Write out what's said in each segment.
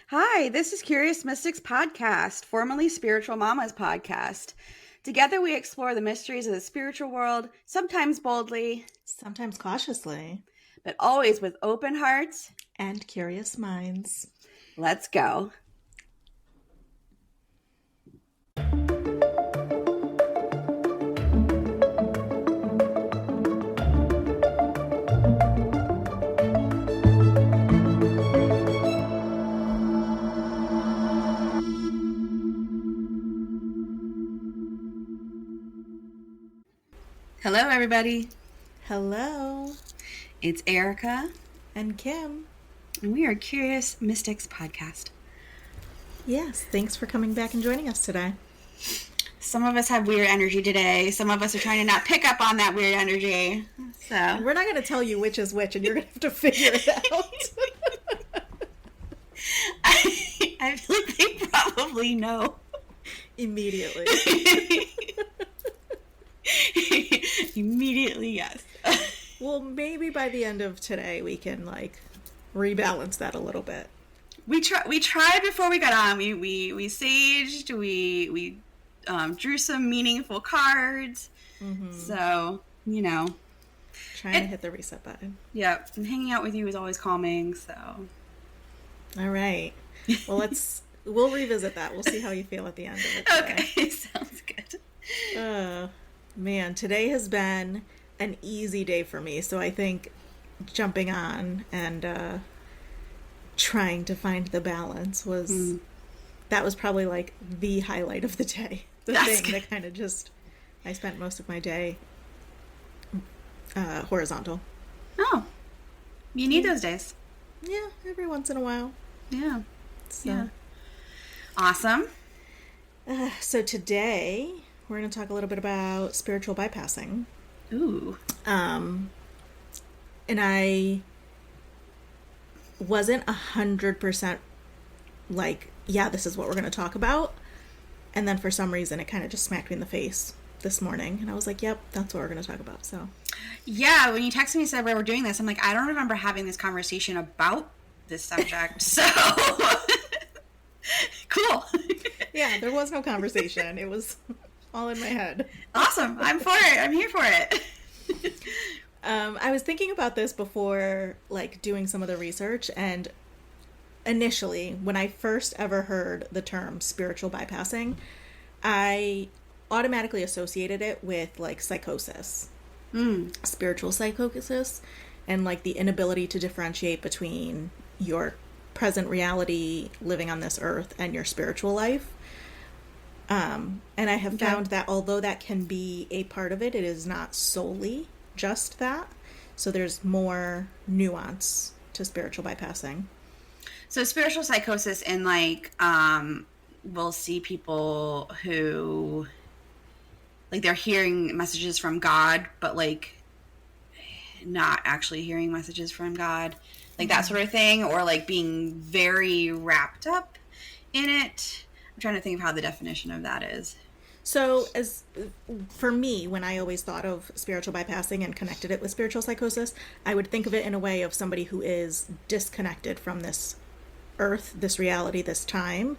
Hi, this is Curious Mystics Podcast, formerly Spiritual Mamas Podcast. Together we explore the mysteries of the spiritual world, sometimes boldly, Sometimes cautiously. but always with open hearts and curious minds. Let's go. Hello, everybody. Hello. It's Erica. And Kim. And we are Curious Mystics Podcast. Yes, thanks for coming back and joining us today. Some of us have weird energy today. Some of us are trying to not pick up on that weird energy. So and we're not going to tell you which is which, and you're going to have to figure it out. I feel like they probably know. Immediately. Immediately, yes. Well, maybe by the end of today we can rebalance that a little bit. We tried before we got on. We saged. We drew some meaningful cards. Mm-hmm. So trying to hit the reset button. Yep. And hanging out with you is always calming. So. All right. Well, we'll revisit that. We'll see how you feel at the end of it today. Okay, sounds good. Man, today has been an easy day for me. So I think jumping on and trying to find the balance was probably the highlight of the day. That kind of I spent most of my day horizontal. Oh, you need those days. Yeah, every once in a while. Yeah. So. Yeah. Awesome. So today we're going to talk a little bit about spiritual bypassing. Ooh. And I wasn't 100% yeah, this is what we're going to talk about. And then for some reason, it kind of just smacked me in the face this morning. And I was like, yep, that's what we're going to talk about. So, yeah, when you texted me and said, we're doing this, I'm like, I don't remember having this conversation about this subject. So, cool. Yeah, there was no conversation. It was all in my head. Awesome. I'm for it. I'm here for it. I was thinking about this before, doing some of the research, and initially, when I first ever heard the term spiritual bypassing, I automatically associated it with, psychosis. Spiritual psychosis, and, the inability to differentiate between your present reality living on this earth and your spiritual life. And I have found that although that can be a part of it, it is not solely just that. So there's more nuance to spiritual bypassing. So spiritual psychosis in we'll see people who they're hearing messages from God, but not actually hearing messages from God, that sort of thing, or being very wrapped up in it. I'm trying to think of how the definition of that is. So for me, when I always thought of spiritual bypassing and connected it with spiritual psychosis, I would think of it in a way of somebody who is disconnected from this earth, this reality, this time,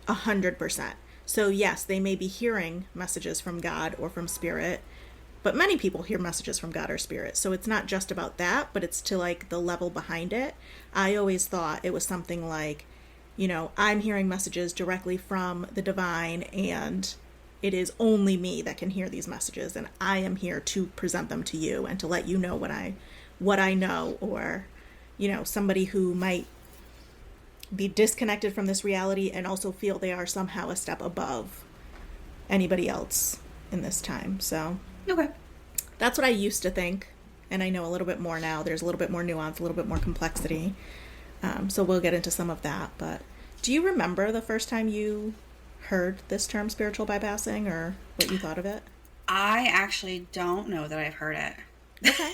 100%. So yes, they may be hearing messages from God or from spirit, but many people hear messages from God or spirit. So it's not just about that, but it's to the level behind it. I always thought it was something I'm hearing messages directly from the divine, and it is only me that can hear these messages, and I am here to present them to you and to let you know what I know, or somebody who might be disconnected from this reality and also feel they are somehow a step above anybody else in this time. So okay, that's what I used to think, and I know a little bit more now. There's a little bit more nuance, a little bit more complexity. So we'll get into some of that. But do you remember the first time you heard this term spiritual bypassing, or what you thought of it? I actually don't know that I've heard it. Okay.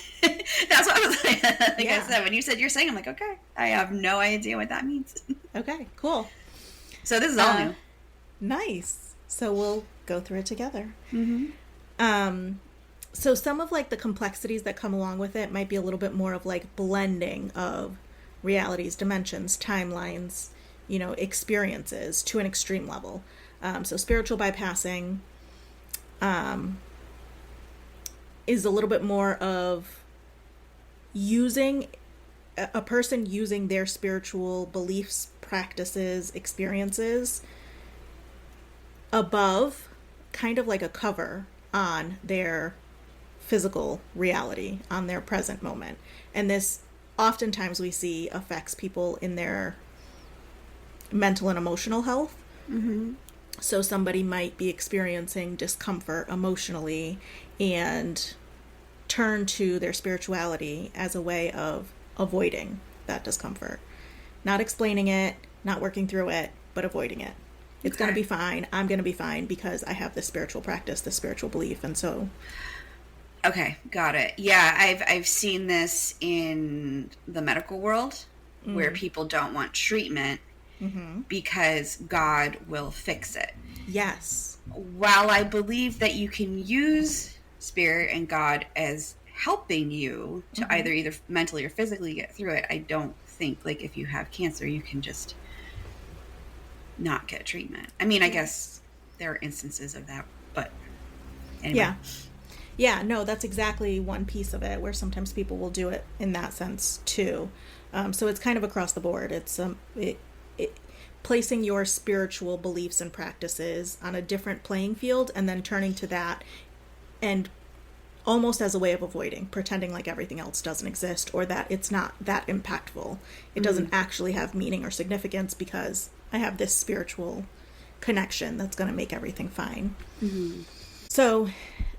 That's what I was I said, when you said you're saying, I'm like, okay, I have no idea what that means. Okay, cool. So this is all new. Nice. So we'll go through it together. Mm-hmm. So some of the complexities that come along with it might be a little bit more of blending of realities, dimensions, timelines, experiences to an extreme level. So spiritual bypassing is a little bit more of using a person using their spiritual beliefs, practices, experiences above, kind of like a cover on their physical reality, on their present moment. And this oftentimes we see affects people in their mental and emotional health. Mm-hmm. So somebody might be experiencing discomfort emotionally and turn to their spirituality as a way of avoiding that discomfort. Not explaining it, not working through it, but avoiding it. It's going to be fine. I'm going to be fine because I have this spiritual practice, this spiritual belief. And so... Okay, got it. Yeah, I've seen this in the medical world where people don't want treatment because God will fix it. Yes. While I believe that you can use spirit and God as helping you to either mentally or physically get through it, I don't think like if you have cancer you can just not get treatment. I mean, I guess there are instances of that, but anyway. Yeah, no, that's exactly one piece of it where sometimes people will do it in that sense too. So it's kind of across the board. It's placing your spiritual beliefs and practices on a different playing field and then turning to that and almost as a way of avoiding, pretending like everything else doesn't exist or that it's not that impactful. It doesn't actually have meaning or significance because I have this spiritual connection that's going to make everything fine. So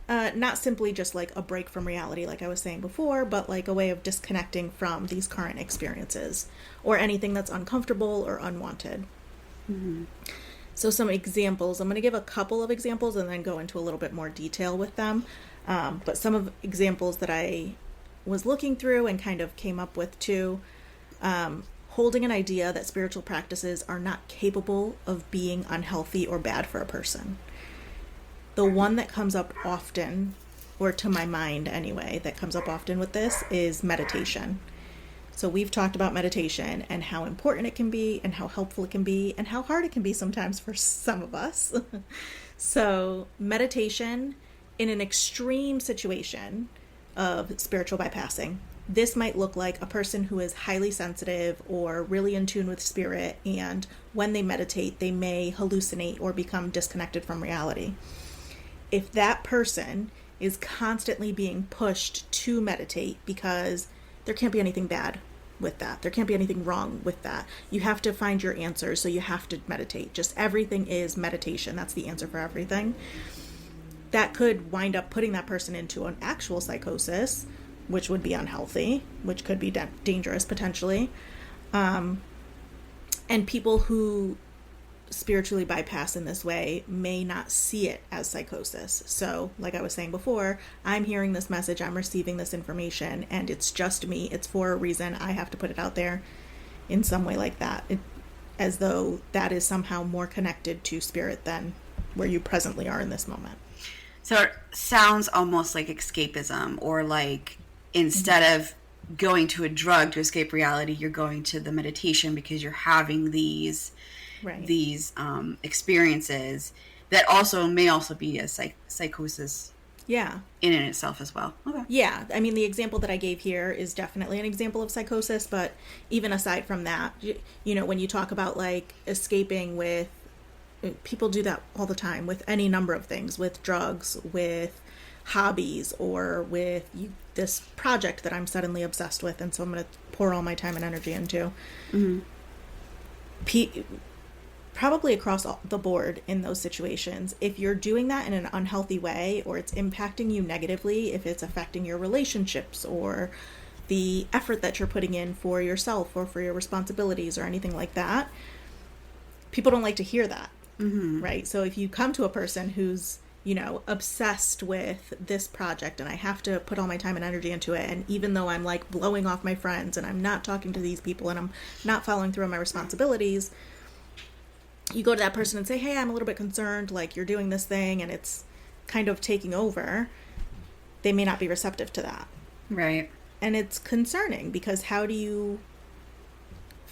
not simply just like a break from reality, like I was saying before, but like a way of disconnecting from these current experiences or anything that's uncomfortable or unwanted. So some examples, I'm going to give a couple of examples and then go into a little bit more detail with them. But some of examples that I was looking through and kind of came up with too, holding an idea that spiritual practices are not capable of being unhealthy or bad for a person. The one that comes up often, or to my mind anyway, that comes up often with this is meditation. So we've talked about meditation and how important it can be and how helpful it can be and how hard it can be sometimes for some of us. So meditation in an extreme situation of spiritual bypassing, this might look like a person who is highly sensitive or really in tune with spirit, and when they meditate, they may hallucinate or become disconnected from reality. If that person is constantly being pushed to meditate because there can't be anything bad with that. There can't be anything wrong with that. You have to find your answers, so you have to meditate. Just everything is meditation. That's the answer for everything. That could wind up putting that person into an actual psychosis, which would be unhealthy, which could be dangerous potentially. And people who spiritually bypass in this way may not see it as psychosis. So, like I was saying before, I'm hearing this message, I'm receiving this information, and it's just me. It's for a reason. I have to put it out there in some way like that, as though that is somehow more connected to spirit than where you presently are in this moment. So it sounds almost like escapism, or like instead of going to a drug to escape reality, you're going to the meditation because you're having these experiences that may also be a psychosis in and itself as well. Okay. Yeah, I mean, the example that I gave here is definitely an example of psychosis, but even aside from that, when you talk about like escaping with, people do that all the time with any number of things, with drugs, with hobbies, or with this project that I'm suddenly obsessed with, and so I'm going to pour all my time and energy into. Probably across the board in those situations, if you're doing that in an unhealthy way, or it's impacting you negatively, if it's affecting your relationships or the effort that you're putting in for yourself or for your responsibilities or anything like that, people don't like to hear that, right? So if you come to a person who's, obsessed with this project and I have to put all my time and energy into it, and even though I'm like blowing off my friends and I'm not talking to these people and I'm not following through on my responsibilities, you go to that person and say, hey, I'm a little bit concerned, like you're doing this thing and it's kind of taking over. They may not be receptive to that. Right. And it's concerning because how do you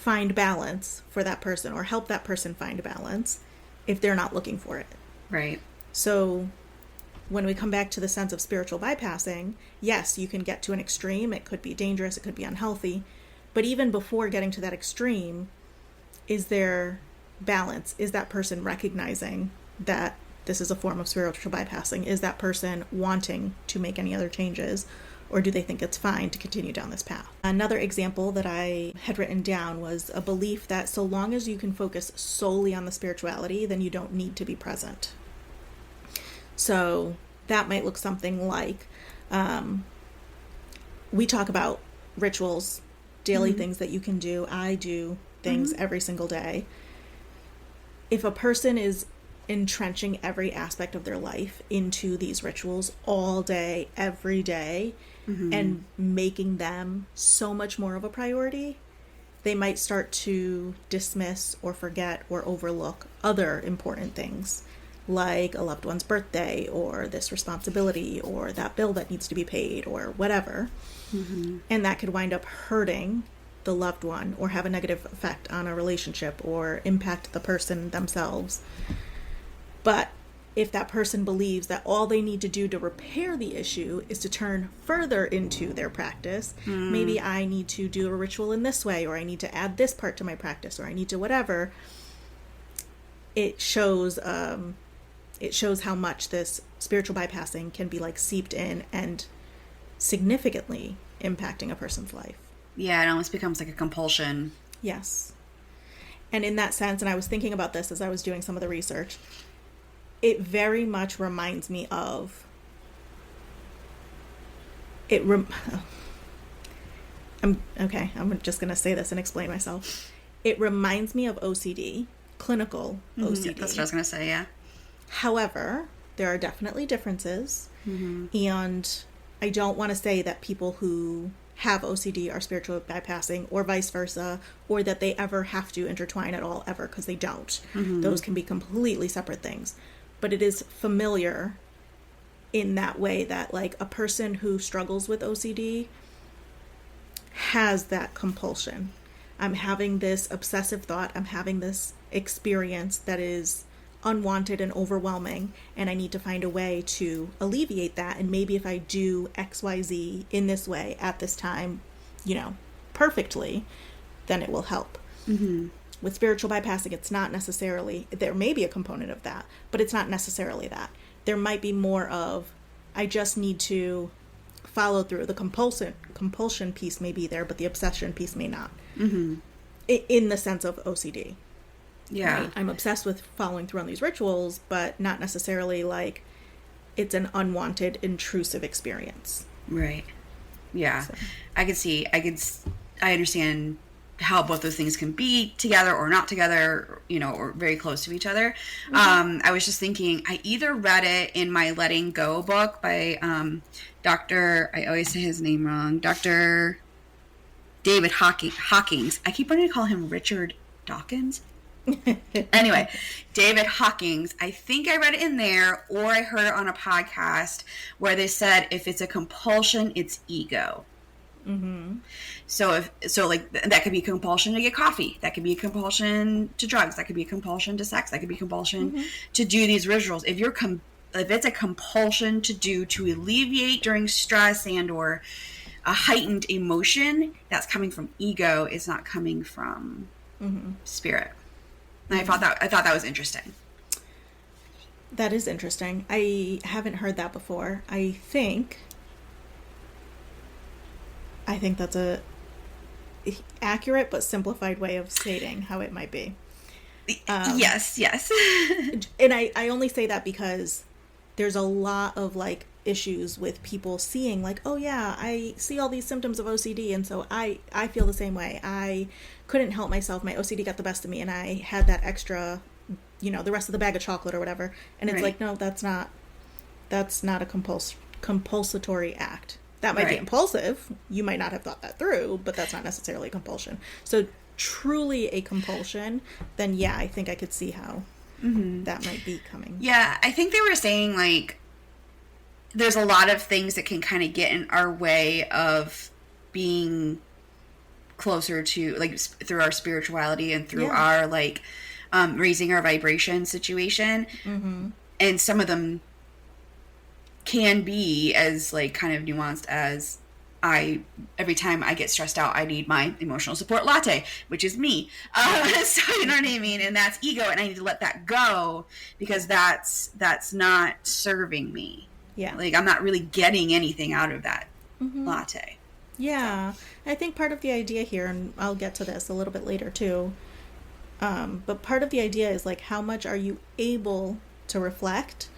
find balance for that person or help that person find balance if they're not looking for it. Right. So when we come back to the sense of spiritual bypassing, yes, you can get to an extreme. It could be dangerous. It could be unhealthy. But even before getting to that extreme, is there balance? Is that person recognizing that this is a form of spiritual bypassing? Is that person wanting to make any other changes? Or do they think it's fine to continue down this path? Another example that I had written down was a belief that so long as you can focus solely on the spirituality, then you don't need to be present. So that might look something like, we talk about rituals, daily things that you can do. I do things every single day. If a person is entrenching every aspect of their life into these rituals all day, every day, and making them so much more of a priority, they might start to dismiss or forget or overlook other important things, like a loved one's birthday or this responsibility or that bill that needs to be paid or whatever. And that could wind up hurting the loved one or have a negative effect on a relationship or impact the person themselves. But if that person believes that all they need to do to repair the issue is to turn further into their practice, maybe I need to do a ritual in this way, or I need to add this part to my practice, or I need to whatever, it shows how much this spiritual bypassing can be like seeped in and significantly impacting a person's life. Yeah, it almost becomes like a compulsion. Yes. And in that sense, and I was thinking about this as I was doing some of the research, it very much reminds me of I'm just going to say this and explain myself. It reminds me of OCD, clinical OCD. That's what I was going to say, yeah. However, there are definitely differences. And I don't want to say that people who have OCD are spiritual bypassing or vice versa, or that they ever have to intertwine at all ever, because they don't. Those can be completely separate things. But it is familiar in that way that like a person who struggles with OCD has that compulsion. I'm having this obsessive thought. I'm having this experience that is unwanted and overwhelming, and I need to find a way to alleviate that. And maybe if I do XYZ in this way at this time, perfectly, then it will help. With spiritual bypassing, it's not necessarily, there may be a component of that, but it's not necessarily that. There might be more of, I just need to follow through. The compulsion piece may be there, but the obsession piece may not. In the sense of OCD. Yeah. Right? I'm obsessed with following through on these rituals, but not necessarily like it's an unwanted, intrusive experience. Right. Yeah. So. I understand how both those things can be together or not together, or very close to each other. I was just thinking, I either read it in my Letting Go book by I always say his name wrong, Dr. David Hawkins. I keep wanting to call him Richard Dawkins. Anyway, David Hawkins. I think I read it in there, or I heard it on a podcast where they said if it's a compulsion, it's ego. So that could be a compulsion to get coffee. That could be a compulsion to drugs. That could be a compulsion to sex. That could be a compulsion to do these rituals. If it's a compulsion to alleviate during stress and or a heightened emotion, that's coming from ego. It's not coming from spirit. And I thought that was interesting. That is interesting. I haven't heard that before. I think that's a accurate but simplified way of stating how it might be. Yes. And I only say that because there's a lot of like issues with people seeing like, oh yeah, I see all these symptoms of OCD, and so I feel the same way. I couldn't help myself. My OCD got the best of me, and I had that extra, the rest of the bag of chocolate or whatever. And it's like, no, that's not a compulsory act. That might be impulsive. You might not have thought that through, but that's not necessarily a compulsion. So truly a compulsion, then yeah, I think I could see how that might be coming. Yeah, I think they were saying like there's a lot of things that can kind of get in our way of being closer to, like, through our spirituality and through Yeah. our, like, raising our vibration situation. Mm-hmm. And some of them can be as, like, kind of nuanced as, every time I get stressed out, I need my emotional support latte, which is me. So you know what I mean? And that's ego, and I need to let that go, because that's not serving me. Yeah. Like, I'm not really getting anything out of that Mm-hmm. latte. Yeah. I think part of the idea here, and I'll get to this a little bit later too, but part of the idea is like, how much are you able to reflect,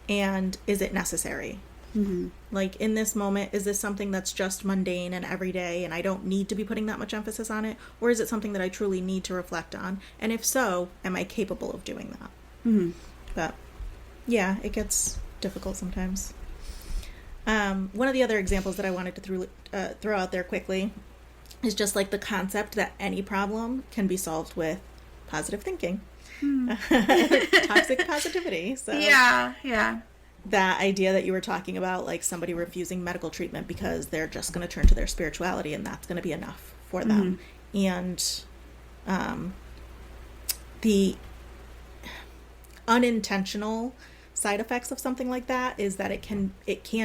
and is it necessary? Mm-hmm. Like, in this moment, is this something that's just mundane and everyday and I don't need to be putting that much emphasis on it? Or is it something that I truly need to reflect on? And if so, am I capable of doing that? Mm-hmm. But yeah, it gets difficult sometimes. One of the other examples that I wanted to throw out there quickly is just like the concept that any problem can be solved with positive thinking. Toxic positivity. So Yeah. that idea that you were talking about, like somebody refusing medical treatment because they're just going to turn to their spirituality and that's going to be enough for them. And the unintentional side effects of something like that is that it can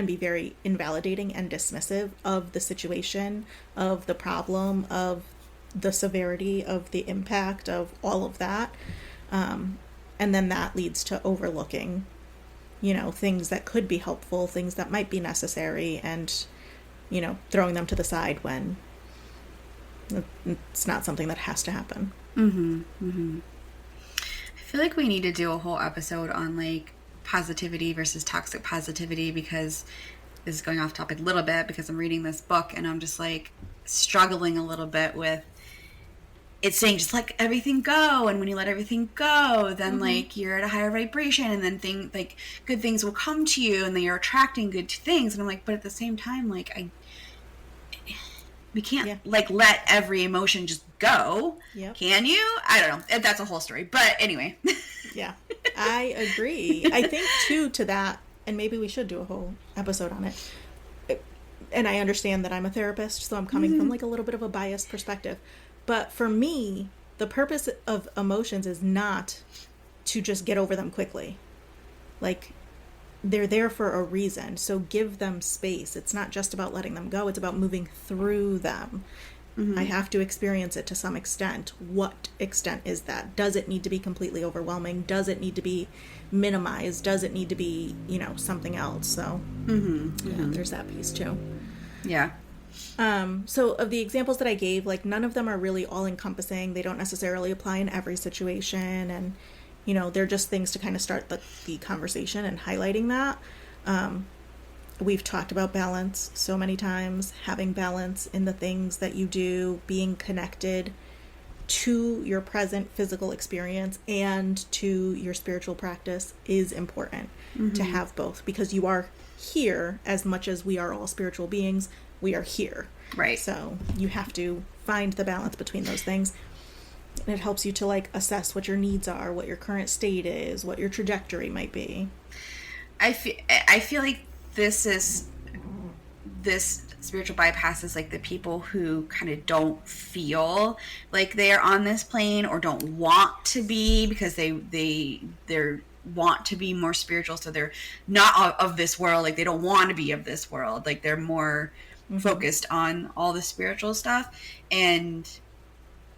be very invalidating and dismissive of the situation, of the problem, of the severity, of the impact of all of that. And then that leads to overlooking, things that could be helpful, things that might be necessary, and, throwing them to the side when it's not something that has to happen. I feel like we need to do a whole episode on, like, positivity versus toxic positivity, because this is going off topic a little bit, because I'm reading this book and I'm just, like, struggling a little bit with, it's saying just let everything go, and when you let everything go, then like you're at a higher vibration, and then good things will come to you, and then you're attracting good things. And I'm like, but at the same time, like, we can't like let every emotion just go. Yep. Can you? I don't know. That's a whole story. But anyway. Yeah, I agree. I think too, to that, and maybe we should do a whole episode on it. And I understand that I'm a therapist, so I'm coming from like a little bit of a biased perspective. But for me, the purpose of emotions is not to just get over them quickly. Like, they're there for a reason, so give them space. It's not just about letting them go, it's about moving through them. I have to experience it to some extent. What extent is that? Does it need to be completely overwhelming? Does it need to be minimized? Does it need to be, something else? So, yeah, there's that piece too. Yeah. So of the examples that I gave, like, none of them are really all-encompassing. They don't necessarily apply in every situation, and, they're just things to kind of start the conversation and highlighting that. We've talked about balance so many times, having balance in the things that you do, being connected to your present physical experience and to your spiritual practice is important to have both, because you are here as much as we are all spiritual beings. We are here. Right. So you have to find the balance between those things. And it helps you to like assess what your needs are, what your current state is, what your trajectory might be. I feel like this spiritual bypass is like the people who kind of don't feel like they are on this plane, or don't want to be, because they're want to be more spiritual, so they're not of this world. Like, they don't want to be of this world. Like, they're more focused on all the spiritual stuff. And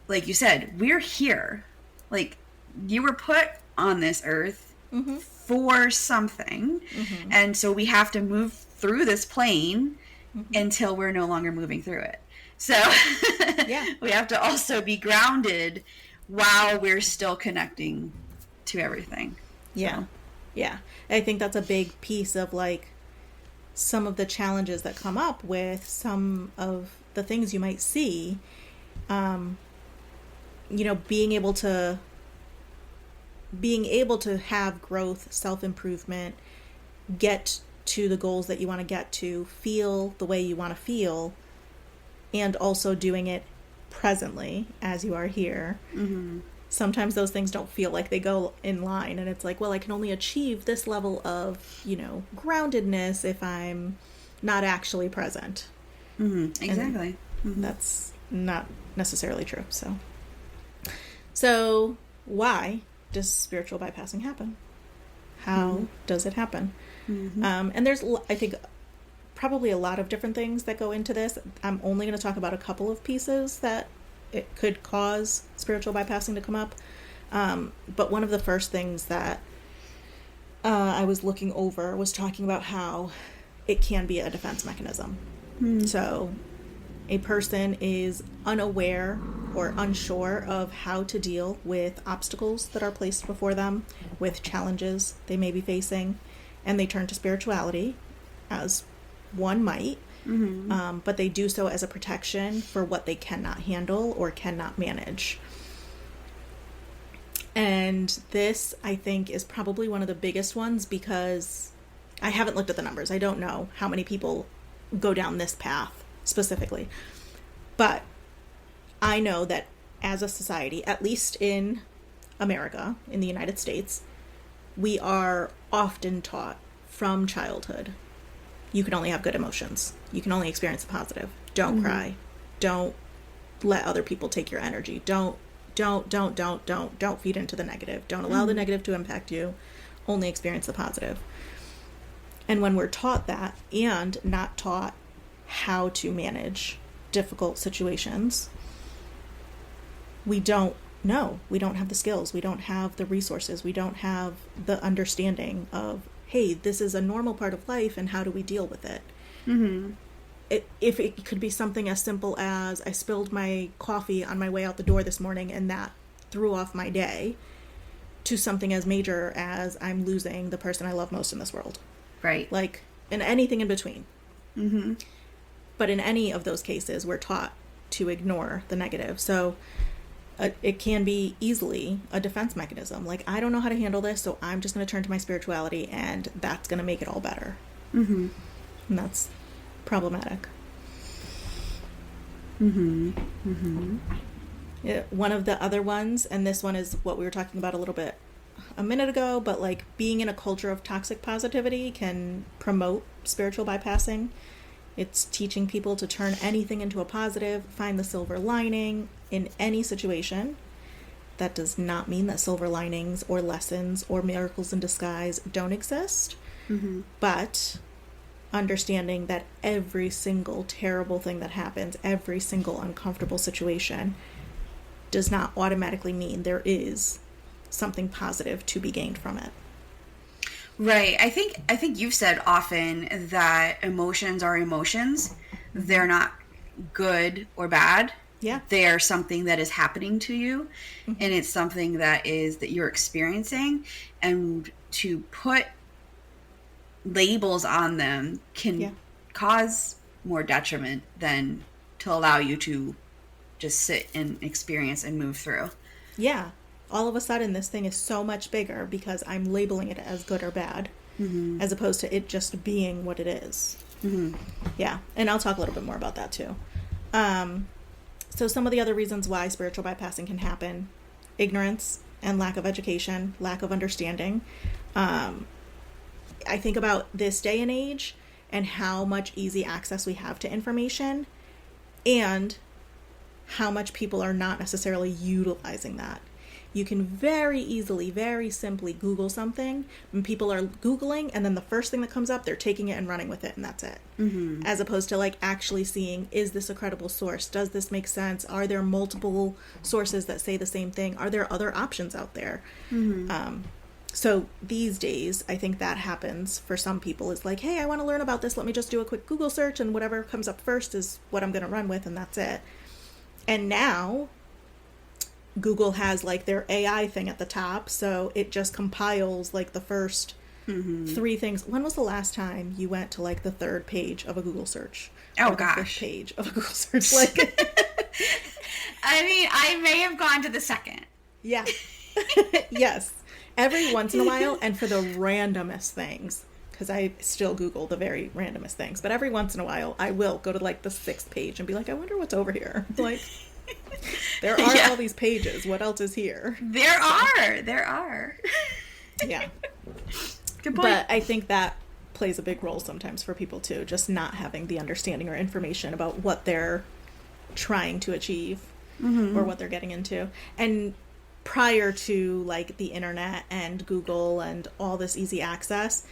like you said, we're here. Like, you were put on this earth for something, and so we have to move through this plane until we're no longer moving through it. So we have to also be grounded while we're still connecting to everything. Yeah. I think that's a big piece of like some of the challenges that come up with some of the things you might see. Being able to have growth, self-improvement, get to the goals that you want to get to, feel the way you want to feel, and also doing it presently as you are here. Sometimes those things don't feel like they go in line, and it's like, well, I can only achieve this level of, groundedness if I'm not actually present. Exactly. That's not necessarily true. So why does spiritual bypassing happen? How does it happen? And there's, I think, probably a lot of different things that go into this. I'm only going to talk about a couple of pieces that it could cause spiritual bypassing to come up. But one of the first things that I was looking over was talking about how it can be a defense mechanism. So a person is unaware or unsure of how to deal with obstacles that are placed before them, with challenges they may be facing, and they turn to spirituality, as one might, but they do so as a protection for what they cannot handle or cannot manage. And this, I think, is probably one of the biggest ones, because I haven't looked at the numbers. I don't know how many people go down this path specifically. But I know that as a society, at least in America, in the United States, we are often taught from childhood, you can only have good emotions. You can only experience the positive. Don't cry. Don't let other people take your energy. Don't feed into the negative. Don't allow the negative to impact you. Only experience the positive. And when we're taught that and not taught how to manage difficult situations, we don't know. We don't have the skills. We don't have the resources. We don't have the understanding of, hey, this is a normal part of life, and how do we deal with it? If it could be something as simple as, I spilled my coffee on my way out the door this morning and that threw off my day, to something as major as, I'm losing the person I love most in this world. Right. Like, and anything in between. But in any of those cases, we're taught to ignore the negative. So it can be easily a defense mechanism. Like, I don't know how to handle this, so I'm just going to turn to my spirituality, and that's going to make it all better. And that's problematic. One of the other ones, and this one is what we were talking about a little bit a minute ago, but like, being in a culture of toxic positivity can promote spiritual bypassing. It's teaching people to turn anything into a positive, find the silver lining in any situation. That does not mean that silver linings or lessons or miracles in disguise don't exist, but understanding that every single terrible thing that happens, every single uncomfortable situation, does not automatically mean there is something positive to be gained from it. Right. I think you've said often that emotions are emotions. They're not good or bad. Yeah. They are something that is happening to you, and it's something that you're experiencing, and to put labels on them can cause more detriment than to allow you to just sit and experience and move through. Yeah. All of a sudden, this thing is so much bigger because I'm labeling it as good or bad, as opposed to it just being what it is. Yeah. And I'll talk a little bit more about that too. So some of the other reasons why spiritual bypassing can happen: ignorance and lack of education, lack of understanding. I think about this day and age and how much easy access we have to information, and how much people are not necessarily utilizing that. You can very easily, very simply Google something, and people are Googling, and then the first thing that comes up, they're taking it and running with it, and that's it. As opposed to like actually seeing, is this a credible source? Does this make sense? Are there multiple sources that say the same thing? Are there other options out there? So these days, I think that happens for some people. It's like, hey, I want to learn about this. Let me just do a quick Google search, and whatever comes up first is what I'm going to run with, and that's it. And now Google has like their AI thing at the top, so it just compiles like the first 3 things. When was the last time you went to like the 3rd page of a Google search? Oh, or gosh. the 5th page of a Google search. Like, I mean, I may have gone to the 2nd. Yeah. Yes. Every once in a while, and for the randomest things, because I still Google the very randomest things, but every once in a while I will go to like the 6th page and be like, I wonder what's over here. Like, there are all these pages. What else is here? There are. Yeah. Good point. But I think that plays a big role sometimes for people too, just not having the understanding or information about what they're trying to achieve or what they're getting into. And prior to like the internet and Google and all this easy access,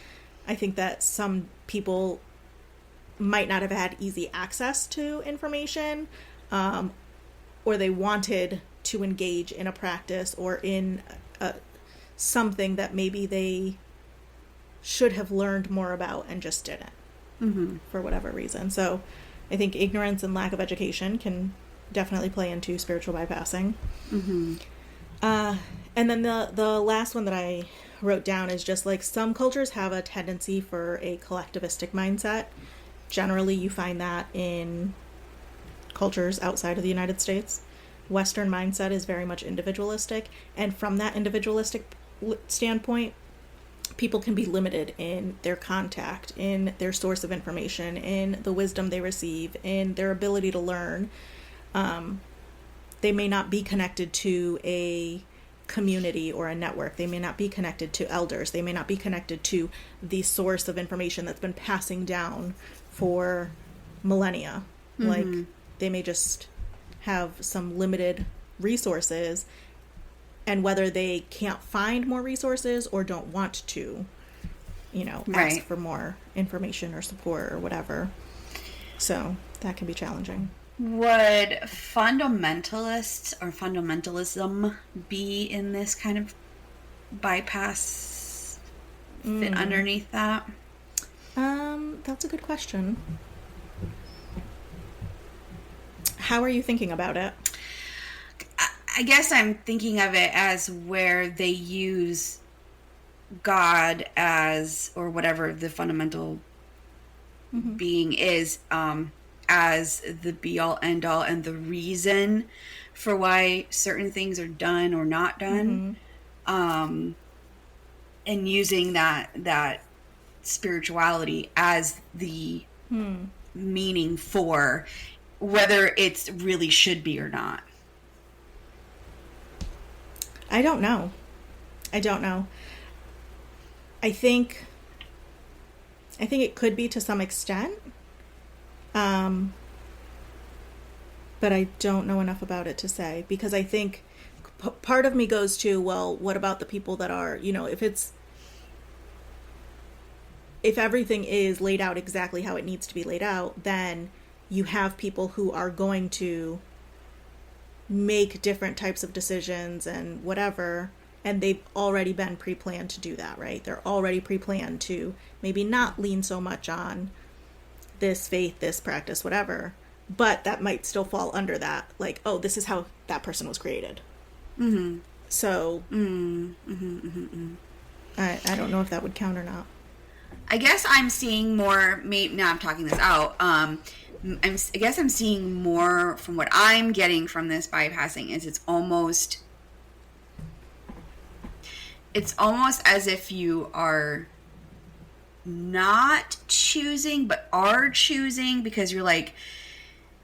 I think that some people might not have had easy access to information, or they wanted to engage in a practice or in something that maybe they should have learned more about and just didn't for whatever reason. So I think ignorance and lack of education can definitely play into spiritual bypassing. And then the last one that I wrote down is just like some cultures have a tendency for a collectivistic mindset. Generally, you find that in cultures outside of the United States. Western mindset is very much individualistic, and from that individualistic standpoint, people can be limited in their contact, in their source of information, in the wisdom they receive, in their ability to learn. They may not be connected to a community or a network. They may not be connected to elders. They may not be connected to the source of information that's been passing down for millennia. Like, they may just have some limited resources, and whether they can't find more resources or don't want to, ask for more information or support or whatever. So that can be challenging. Would fundamentalists or fundamentalism be in this kind of bypass fit underneath that? That's a good question. How are you thinking about it? I guess I'm thinking of it as where they use God as, or whatever the fundamental being is, as the be-all, end-all, and the reason for why certain things are done or not done, and using that spirituality as the meaning for whether it's really should be or not. I don't know. I think it could be to some extent. But I don't know enough about it to say, because I think part of me goes to, well, what about the people that are, if everything is laid out exactly how it needs to be laid out, then you have people who are going to make different types of decisions and whatever, and they've already been pre-planned to do that, right? They're already pre-planned to maybe not lean so much on this faith, this practice, whatever, but that might still fall under that, like, oh, this is how that person was created. So I don't know if that would count or not. I guess I'm seeing more, now I'm talking this out, I guess I'm seeing more from what I'm getting from this bypassing is it's almost as if you are not choosing but are choosing, because you're like,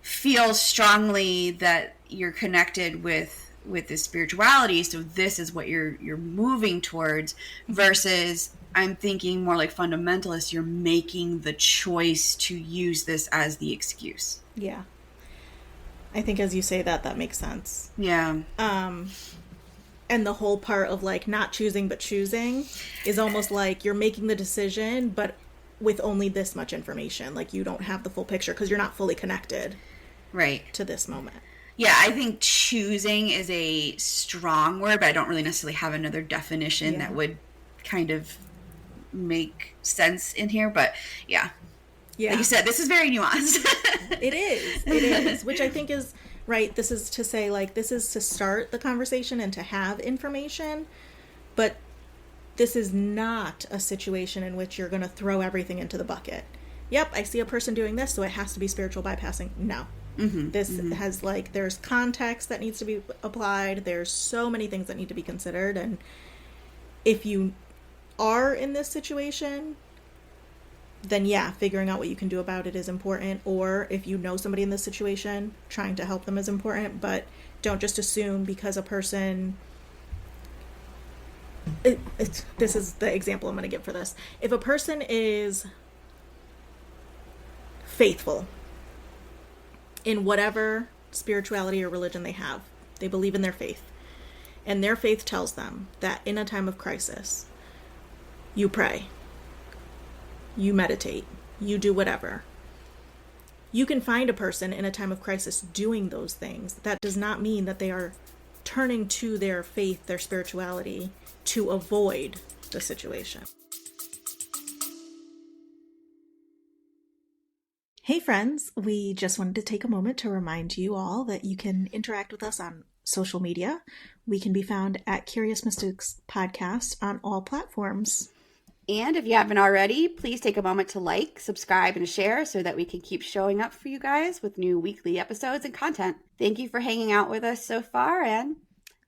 feel strongly that you're connected with the spirituality, so this is what you're moving towards, versus I'm thinking more like fundamentalists, you're making the choice to use this as the excuse. Yeah. I think as you say that makes sense. Yeah. And the whole part of like not choosing but choosing is almost like you're making the decision, but with only this much information. Like you don't have the full picture because you're not fully connected to this moment. Yeah, I think choosing is a strong word, but I don't really necessarily have another definition that would kind of make sense in here. But yeah, like you said, this is very nuanced. It is, which I think is right. This is to say, like, this is to start the conversation and to have information, but this is not a situation in which you're going to throw everything into the bucket. Yep, I see a person doing this, so it has to be spiritual bypassing. No. This has, like, there's context that needs to be applied. There's so many things that need to be considered. And if you are in this situation, then yeah, figuring out what you can do about it is important. Or if you know somebody in this situation, trying to help them is important. But don't just assume because a person... this is the example I'm going to give for this. If a person is faithful in whatever spirituality or religion they have. They believe in their faith. And their faith tells them that in a time of crisis, you pray, you meditate, you do whatever. You can find a person in a time of crisis doing those things. That does not mean that they are turning to their faith, their spirituality, to avoid the situation. Hey friends, we just wanted to take a moment to remind you all that you can interact with us on social media. We can be found at Curious Mystics Podcast on all platforms. And if you haven't already, please take a moment to like, subscribe, and share so that we can keep showing up for you guys with new weekly episodes and content. Thank you for hanging out with us so far, and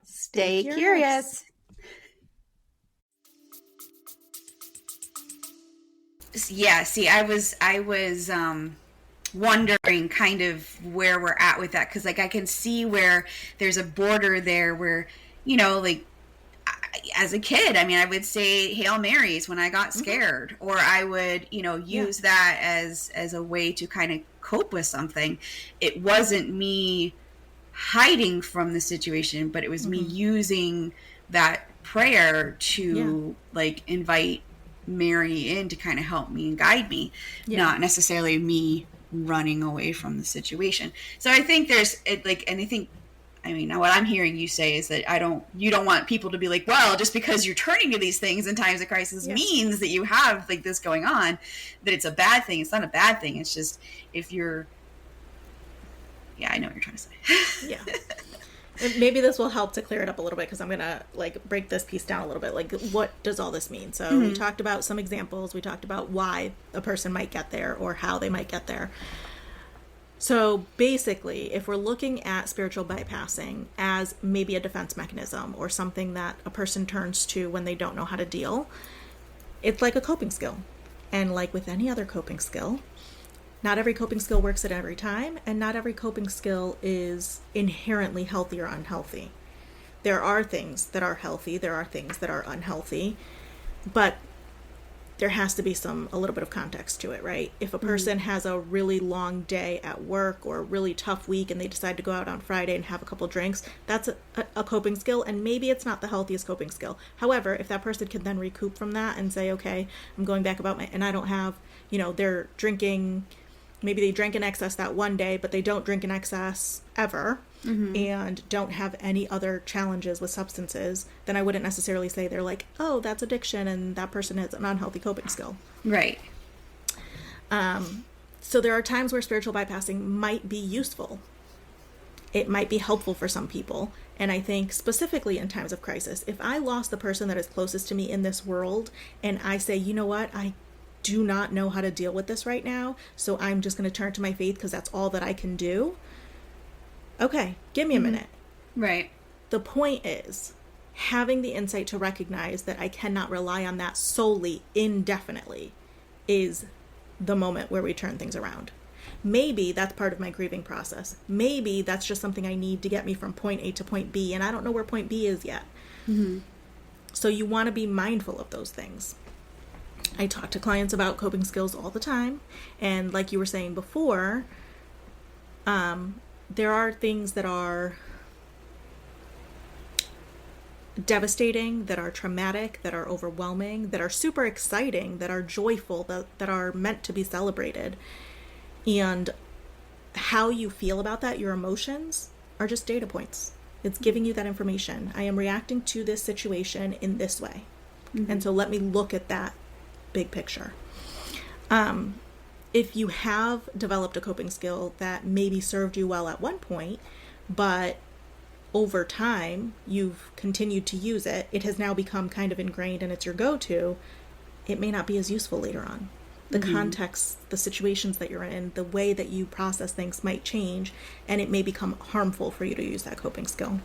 stay curious. Yeah, see, I was wondering kind of where we're at with that, because like I can see where there's a border there where, you know, like as a kid, I mean, I would say Hail Marys when I got scared, or I would, you know, use that as a way to kind of cope with something. It wasn't me hiding from the situation, but it was me using that prayer to like invite Mary in to kind of help me and guide me, not necessarily me running away from the situation. So I think there's it like, and I think, I mean, what I'm hearing you say is that you don't want people to be like, well, just because you're turning to these things in times of crisis means that you have like this going on, that it's a bad thing. It's not a bad thing. It's just if you're, I know what you're trying to say. And maybe this will help to clear it up a little bit, because I'm going to like break this piece down a little bit. Like, what does all this mean? So we talked about some examples. We talked about why a person might get there or how they might get there. So basically, if we're looking at spiritual bypassing as maybe a defense mechanism or something that a person turns to when they don't know how to deal, it's like a coping skill. And like with any other coping skill, not every coping skill works at every time, and not every coping skill is inherently healthy or unhealthy. There are things that are healthy, there are things that are unhealthy, but there has to be a little bit of context to it, right? If a person has a really long day at work or a really tough week and they decide to go out on Friday and have a couple drinks, that's a coping skill, and maybe it's not the healthiest coping skill. However, if that person can then recoup from that and say, okay, I'm going back about and I don't have, they're drinking, maybe they drank in excess that one day, but they don't drink in excess ever, and don't have any other challenges with substances, then I wouldn't necessarily say they're like, oh, that's addiction and that person has an unhealthy coping skill. Right. So there are times where spiritual bypassing might be useful. It might be helpful for some people. And I think specifically in times of crisis, if I lost the person that is closest to me in this world and I say, you know what, I do not know how to deal with this right now, so I'm just going to turn to my faith because that's all that I can do. Okay, give me a minute. Right. The point is having the insight to recognize that I cannot rely on that solely indefinitely is the moment where we turn things around. Maybe that's part of my grieving process. Maybe that's just something I need to get me from point A to point B, and I don't know where point B is yet. So you want to be mindful of those things. I talk to clients about coping skills all the time, and like you were saying before, there are things that are devastating, that are traumatic, that are overwhelming, that are super exciting, that are joyful, that are meant to be celebrated. And how you feel about that, your emotions, are just data points. It's giving you that information. I am reacting to this situation in this way. And so let me look at that big picture. If you have developed a coping skill that maybe served you well at one point, but over time you've continued to use it, it has now become kind of ingrained and it's your go-to, it may not be as useful later on. The context, the situations that you're in, the way that you process things might change, and it may become harmful for you to use that coping skill.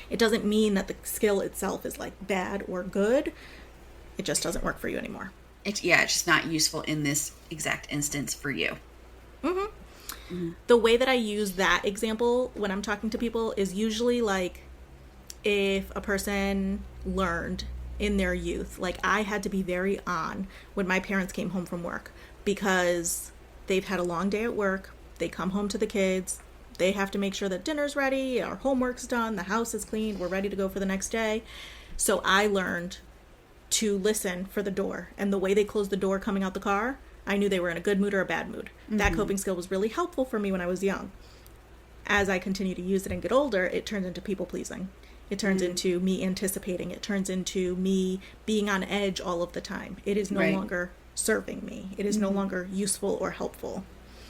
It doesn't mean that the skill itself is like bad or good. It just doesn't work for you anymore. It's just not useful in this exact instance for you. The way that I use that example when I'm talking to people is usually like if a person learned in their youth, like I had to be very on when my parents came home from work because they've had a long day at work. They come home to the kids. They have to make sure that dinner's ready, our homework's done, the house is cleaned, we're ready to go for the next day. So I learned to listen for the door. And the way they closed the door coming out the car, I knew they were in a good mood or a bad mood. Mm-hmm. That coping skill was really helpful for me when I was young. As I continue to use it and get older, it turns into people pleasing. It turns into me anticipating. It turns into me being on edge all of the time. It is no longer serving me. It is no longer useful or helpful.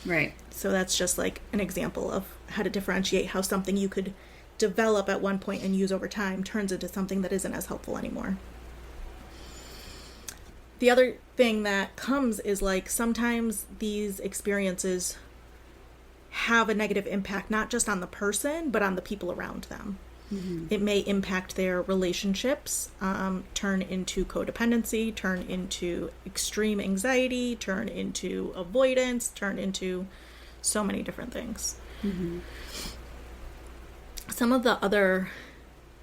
Right. So that's just like an example of how to differentiate how something you could develop at one point and use over time turns into something that isn't as helpful anymore. The other thing that comes is like sometimes these experiences have a negative impact, not just on the person, but on the people around them. Mm-hmm. It may impact their relationships, turn into codependency, turn into extreme anxiety, turn into avoidance, turn into so many different things. Mm-hmm. Some of the other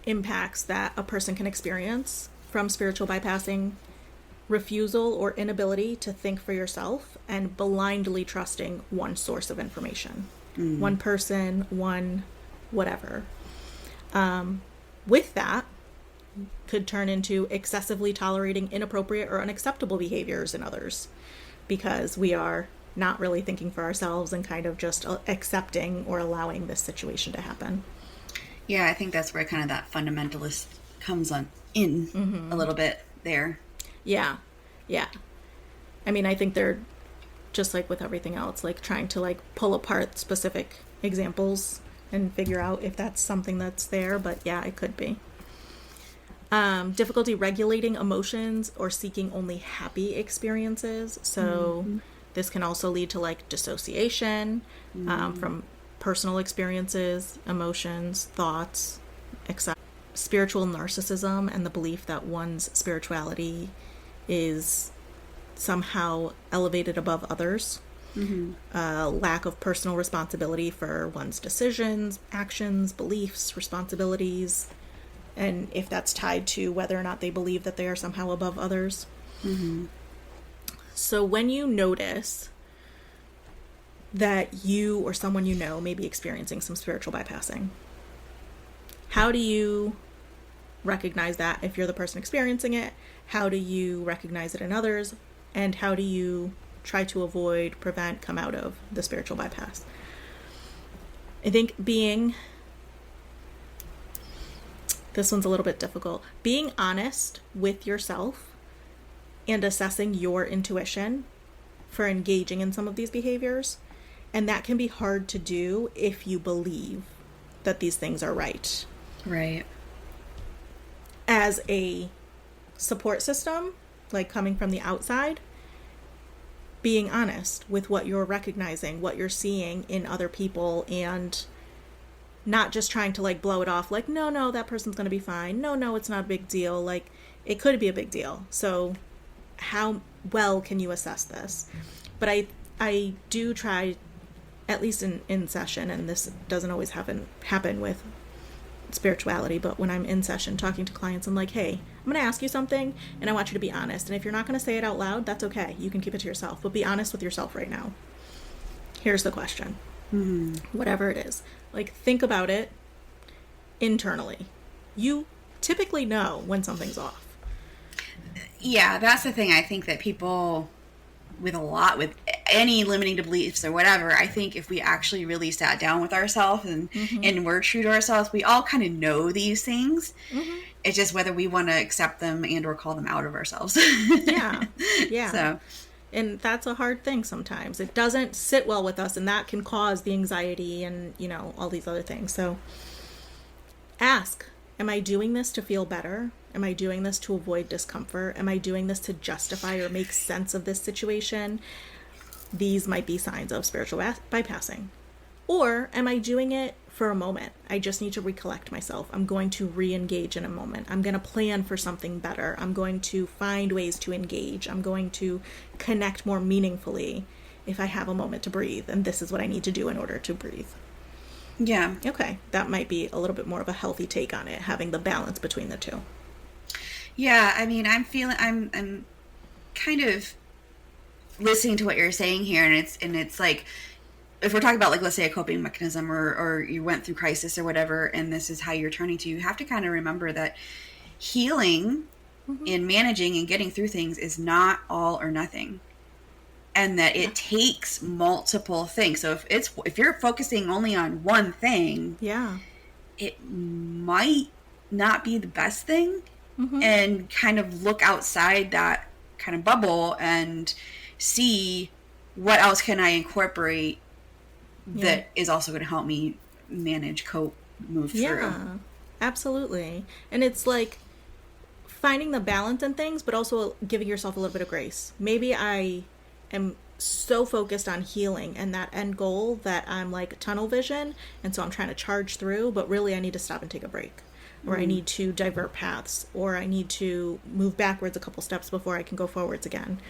impacts that a person can experience from spiritual bypassing: refusal or inability to think for yourself and blindly trusting one source of information, one person, one whatever. With that, could turn into excessively tolerating inappropriate or unacceptable behaviors in others because we are not really thinking for ourselves and kind of just accepting or allowing this situation to happen. Yeah, I think that's where kind of that fundamentalist comes in a little bit there. Yeah. I mean, I think they're just like with everything else, like trying to like pull apart specific examples and figure out if that's something that's there. But yeah, it could be. Difficulty regulating emotions or seeking only happy experiences. So this can also lead to like dissociation from personal experiences, emotions, thoughts, etc. Spiritual narcissism and the belief that one's spirituality is somehow elevated above others. Lack of personal responsibility for one's decisions, actions, beliefs, responsibilities, and if that's tied to whether or not they believe that they are somehow above others. So when you notice that you or someone you know may be experiencing some spiritual bypassing, how do you recognize that if you're the person experiencing it? How do you recognize it in others? And how do you try to avoid, prevent, come out of the spiritual bypass? I think this one's a little bit difficult. Being honest with yourself and assessing your intuition for engaging in some of these behaviors. And that can be hard to do if you believe that these things are right. Right. As a support system, like coming from the outside, being honest with what you're recognizing, what you're seeing in other people, and not just trying to like blow it off like, no, that person's going to be fine. No, it's not a big deal. Like, it could be a big deal. So how well can you assess this? But I do try, at least in session, and this doesn't always happen with spirituality, but when I'm in session talking to clients, I'm like, hey, I'm going to ask you something and I want you to be honest. And if you're not going to say it out loud, that's okay. You can keep it to yourself, but be honest with yourself right now. Here's the question. Whatever it is, like, think about it internally. You typically know when something's off. Yeah, that's the thing. I think that people with any limiting beliefs or whatever, I think if we actually really sat down with ourselves and were true to ourselves, we all kind of know these things. It's just whether we want to accept them and or call them out of ourselves. Yeah. So, and that's a hard thing sometimes. It doesn't sit well with us, and that can cause the anxiety and, all these other things. So ask, am I doing this to feel better? Am I doing this to avoid discomfort? Am I doing this to justify or make sense of this situation? These might be signs of spiritual bypassing. Or am I doing it for a moment? I just need to recollect myself. I'm going to re-engage in a moment. I'm going to plan for something better. I'm going to find ways to engage. I'm going to connect more meaningfully if I have a moment to breathe. And this is what I need to do in order to breathe. Yeah. Okay. That might be a little bit more of a healthy take on it, having the balance between the two. Yeah. I mean, I'm kind of listening to what you're saying here, and it's like if we're talking about, like, let's say a coping mechanism, or you went through crisis or whatever, and this is how you're turning to, you have to kind of remember that healing in managing and getting through things is not all or nothing. And that it takes multiple things. So if you're focusing only on one thing, Yeah. it might not be the best thing. And kind of look outside that kind of bubble and see what else can I incorporate that is also going to help me manage, cope, move through. Yeah, absolutely. And it's like finding the balance in things, but also giving yourself a little bit of grace. Maybe I am so focused on healing and that end goal that I'm like tunnel vision, and so I'm trying to charge through, but really I need to stop and take a break, or I need to divert paths, or I need to move backwards a couple steps before I can go forwards again.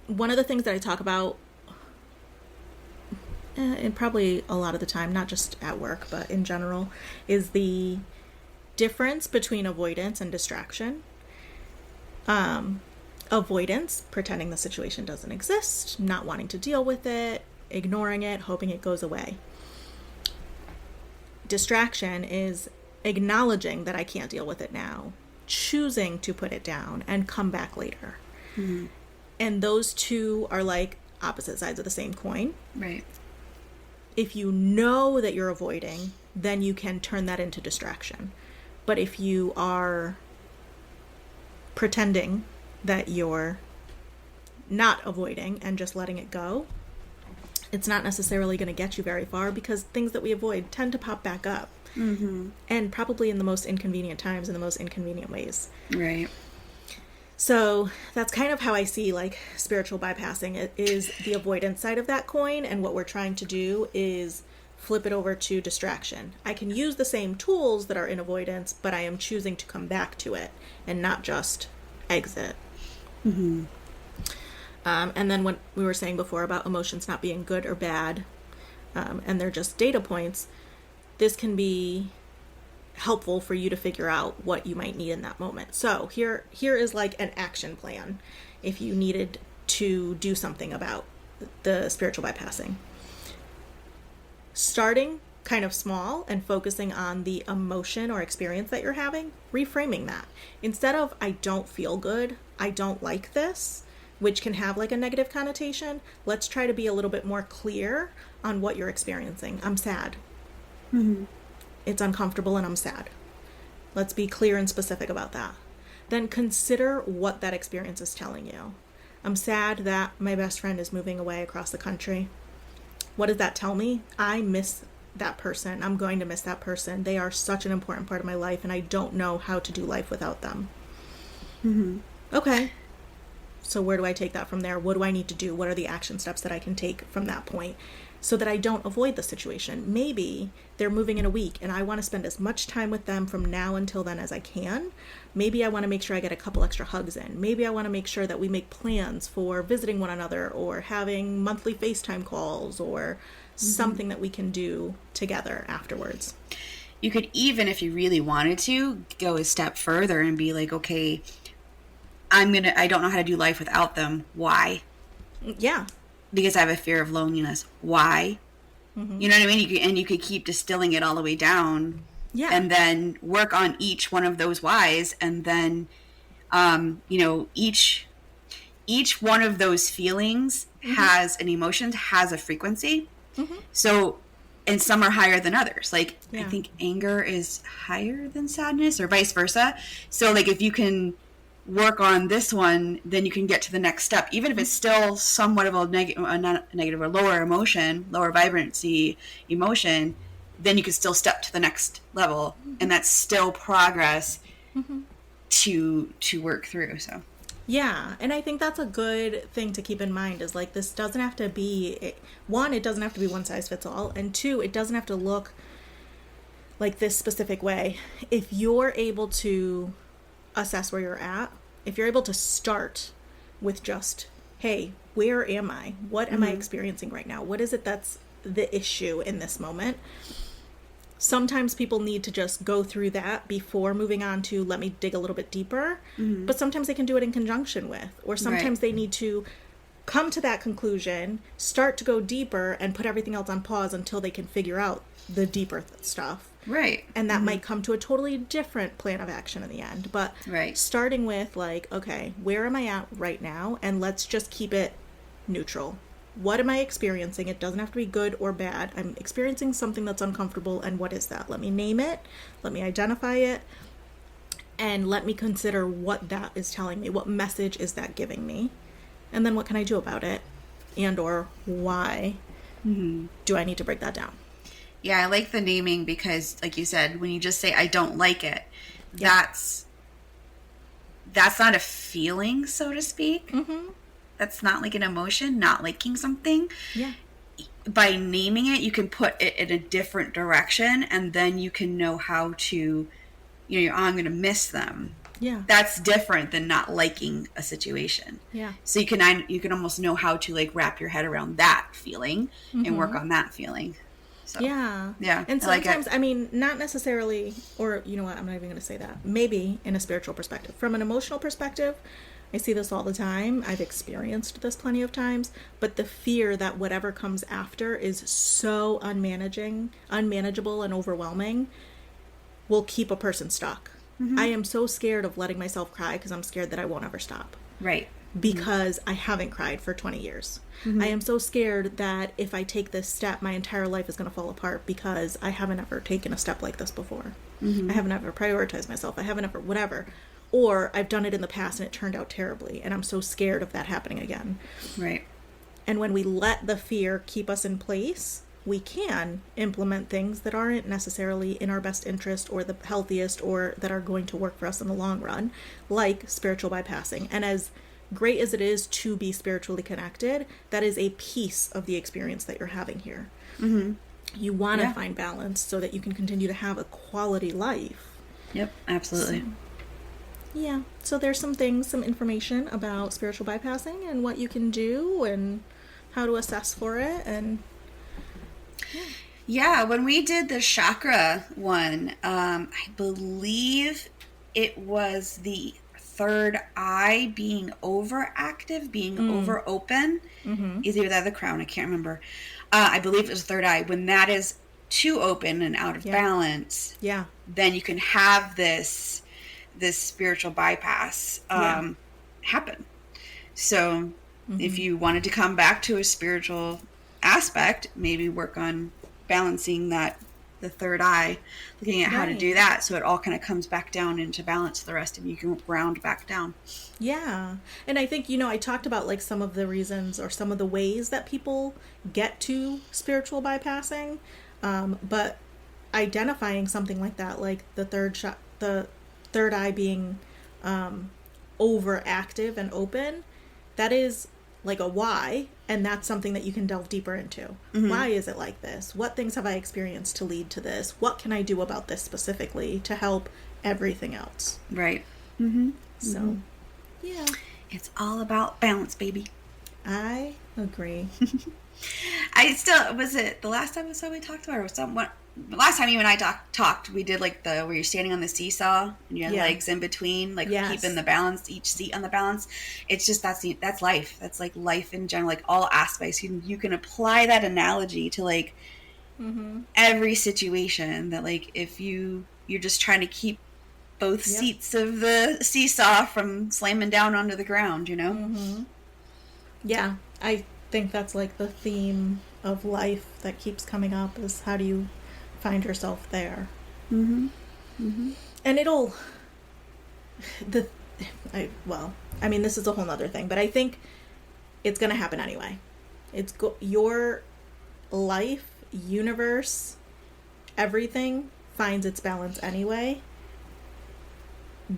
One of the things that I talk about, and probably a lot of the time, not just at work, but in general, is the difference between avoidance and distraction. Avoidance, pretending the situation doesn't exist, not wanting to deal with it, ignoring it, hoping it goes away. Distraction is acknowledging that I can't deal with it now, choosing to put it down and come back later. And those two are like opposite sides of the same coin. Right. If you know that you're avoiding, then you can turn that into distraction. But if you are pretending that you're not avoiding and just letting it go, it's not necessarily going to get you very far, because things that we avoid tend to pop back up. And probably in the most inconvenient times, in the most inconvenient ways. Right. So that's kind of how I see like spiritual bypassing. It is the avoidance side of that coin, and what we're trying to do is flip it over to distraction. I can use the same tools that are in avoidance, but I am choosing to come back to it and not just exit. And then what we were saying before about emotions not being good or bad, and they're just data points, this can be helpful for you to figure out what you might need in that moment. So here is like an action plan if you needed to do something about the spiritual bypassing. Starting kind of small and focusing on the emotion or experience that you're having, reframing that. Instead of I don't feel good, I don't like this, which can have like a negative connotation, let's try to be a little bit more clear on what you're experiencing. I'm sad. It's uncomfortable and I'm sad. Let's be clear and specific about that. Then consider what that experience is telling you. I'm sad that my best friend is moving away across the country. What does that tell me? I miss that person. I'm going to miss that person. They are such an important part of my life, and I don't know how to do life without them. Okay. So where do I take that from there? What do I need to do? What are the action steps that I can take from that point so that I don't avoid the situation? Maybe they're moving in a week and I want to spend as much time with them from now until then as I can. Maybe I want to make sure I get a couple extra hugs in. Maybe I want to make sure that we make plans for visiting one another or having monthly FaceTime calls or something that we can do together afterwards. You could even, if you really wanted to, go a step further and be like, okay, I don't know how to do life without them. Why? Yeah. Because I have a fear of loneliness. Why? You know what I mean? You could keep distilling it all the way down. Yeah. And then work on each one of those whys. And then, each one of those feelings has an emotion, has a frequency. So, and some are higher than others. Like, I think anger is higher than sadness, or vice versa. So, like, if you can work on this one, then you can get to the next step, even if it's still somewhat of a negative or lower emotion, lower vibrancy emotion, then you can still step to the next level, and that's still progress to work through. So yeah, and I think that's a good thing to keep in mind, is like, this doesn't have to be, one, it doesn't have to be one size fits all, and two, it doesn't have to look like this specific way. If you're able to assess where you're at, if you're able to start with just, hey, where am I? What am I experiencing right now? What is it that's the issue in this moment? Sometimes people need to just go through that before moving on to, let me dig a little bit deeper. But sometimes they can do it in conjunction with, or sometimes they need to come to that conclusion, start to go deeper, and put everything else on pause until they can figure out the deeper stuff. Right. And that might come to a totally different plan of action in the end. But Right. starting with, like, okay, where am I at right now? And let's just keep it neutral. What am I experiencing? It doesn't have to be good or bad. I'm experiencing something that's uncomfortable, and what is that? Let me name it. Let me identify it. And let me consider what that is telling me. What message is that giving me? And then what can I do about it? And or why do I need to break that down? Yeah, I like the naming because, like you said, when you just say I don't like it, that's not a feeling, so to speak. That's not like an emotion, not liking something. Yeah. By naming it, you can put it in a different direction, and then you can know how to, oh, I'm going to miss them. Yeah. That's different than not liking a situation. Yeah. So you can almost know how to like wrap your head around that feeling and work on that feeling. So, yeah. I And like sometimes, it. I mean, not necessarily, or you know what, I'm not even going to say that. Maybe in a spiritual perspective. From an emotional perspective, I see this all the time. I've experienced this plenty of times. But the fear that whatever comes after is so unmanageable and overwhelming will keep a person stuck. I am so scared of letting myself cry because I'm scared that I won't ever stop. Right. Because I haven't cried for 20 years. I am so scared that if I take this step, my entire life is going to fall apart because I haven't ever taken a step like this before. I haven't ever prioritized myself. I haven't ever whatever. Or I've done it in the past and it turned out terribly. And I'm so scared of that happening again. Right. And when we let the fear keep us in place, we can implement things that aren't necessarily in our best interest or the healthiest or that are going to work for us in the long run, like spiritual bypassing. And as great as it is to be spiritually connected, that is a piece of the experience that you're having here. You want to find balance so that you can continue to have a quality life. Yep, absolutely. So there's some information about spiritual bypassing and what you can do and how to assess for it. And yeah, when we did the chakra one, I believe it was the third eye being overactive, being over open. Either that or the crown, I can't remember. I believe it was the third eye. When that is too open and out of balance, then you can have this spiritual bypass happen. So if you wanted to come back to a spiritual aspect, maybe work on balancing the third eye, looking at how to do that so it all kind of comes back down into balance. The rest of you can ground back down. Yeah. And I think, I talked about like some of the reasons or some of the ways that people get to spiritual bypassing. But identifying something like that, like the third eye being overactive and open, that is like a why, and that's something that you can delve deeper into. Why is it like this? What things have I experienced to lead to this? What can I do about this specifically to help everything else? Right. So, yeah. It's all about balance, baby. I agree. Was it the last episode we talked about, or somewhat? Last time you and I talked, we did like where you're standing on the seesaw and your legs in between, like keeping the balance, each seat on the balance. It's just that's life. That's like life in general, like all aspects. You can apply that analogy to like every situation. That like if you're just trying to keep both seats of the seesaw from slamming down onto the ground, Yeah, I think that's like the theme of life that keeps coming up is how do you find yourself there. And it'll this is a whole nother thing, but I think it's going to happen anyway. Your life, universe, everything finds its balance anyway.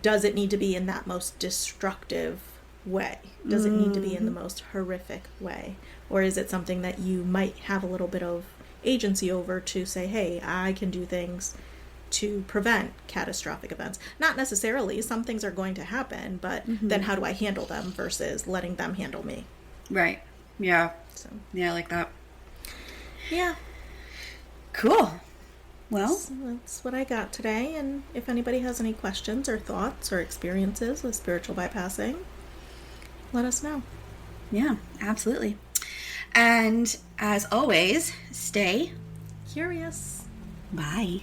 Does it need to be in that most destructive way? Does it need to be in the most horrific way? Or is it something that you might have a little bit of agency over to say, hey, I can do things to prevent catastrophic events? Not necessarily. Some things are going to happen, but then how do I handle them versus letting them handle me? Right. Yeah. So, yeah, I like that. Yeah. Cool. Well, so that's what I got today. And if anybody has any questions or thoughts or experiences with spiritual bypassing, let us know. Yeah, absolutely. And as always, stay. Curious. Bye.